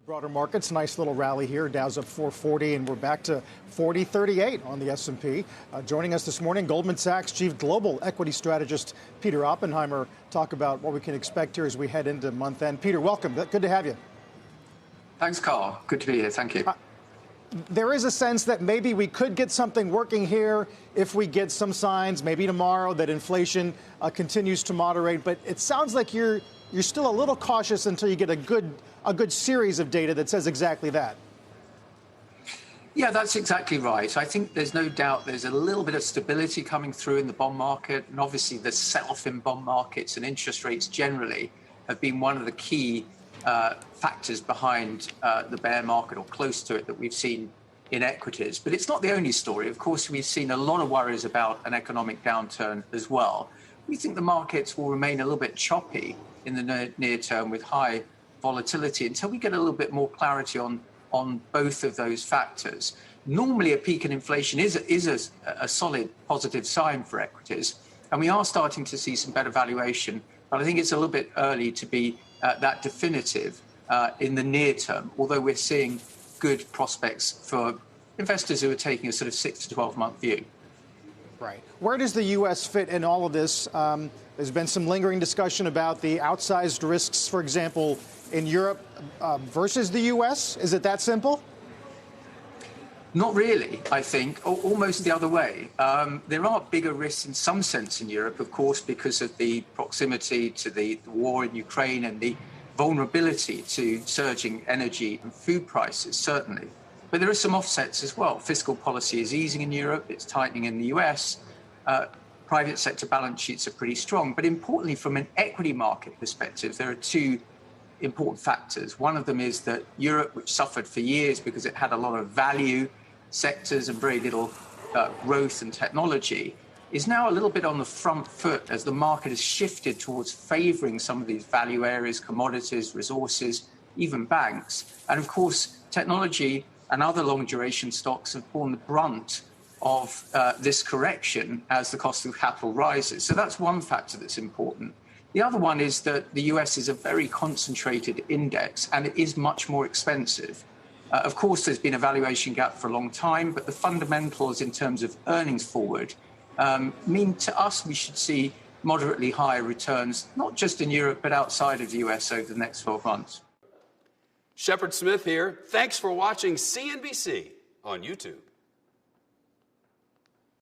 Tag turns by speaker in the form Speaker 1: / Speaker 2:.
Speaker 1: Broader markets, nice little rally here. Dow's up 440, and we're back to 4038 on the S&P. Joining us this morning, Goldman Sachs Chief Global Equity Strategist Peter Oppenheimer. Talk about what we can expect here as we head into month end. Peter, welcome. Good to have you.
Speaker 2: Thanks, Carl. Good to be here. Thank you.
Speaker 1: There is a sense that maybe we could get something working here if we get some signs, maybe tomorrow, that inflation continues to moderate. But it sounds like you're still a little cautious until you get a good series of data that says exactly that.
Speaker 2: Yeah, that's exactly right. I think there's no doubt there's a little bit of stability coming through in the bond market. And obviously the sell-off in bond markets and interest rates generally have been one of the key factors behind the bear market, or close to it, that we've seen in equities. But it's not the only story. Of course, we've seen a lot of worries about an economic downturn as well. We think the markets will remain a little bit choppy in the near term with high volatility until we get a little bit more clarity on both of those factors. Normally, a peak in inflation is a solid positive sign for equities, and we are starting to see some better valuation. But I think it's a little bit early to be that definitive in the near term, although we're seeing good prospects for investors who are taking a sort of 6 to 12 month view.
Speaker 1: Right. Where does the U.S. fit in all of this? There's been some lingering discussion about the outsized risks, for example, in Europe versus the U.S. Is it that simple?
Speaker 2: Not really, I think, almost the other way. There are bigger risks in some sense in Europe, of course, because of the proximity to the war in Ukraine and the vulnerability to surging energy and food prices, certainly. But there are some offsets as well. Fiscal policy is easing in Europe, it's tightening in the US. Private sector balance sheets are pretty strong. But importantly, from an equity market perspective, there are two important factors. One of them is that Europe, which suffered for years because it had a lot of value sectors and very little growth and technology, is now a little bit on the front foot as the market has shifted towards favoring some of these value areas, commodities, resources, even banks. And of course, technology and other long duration stocks have borne the brunt of this correction as the cost of capital rises. So that's one factor that's important. The other one is that the US is a very concentrated index, and it is much more expensive. Of course, there's been a valuation gap for a long time, but the fundamentals in terms of earnings forward mean to us we should see moderately higher returns, not just in Europe, but outside of the US over the next 12 months.
Speaker 3: Shepard Smith here. Thanks for watching CNBC on YouTube.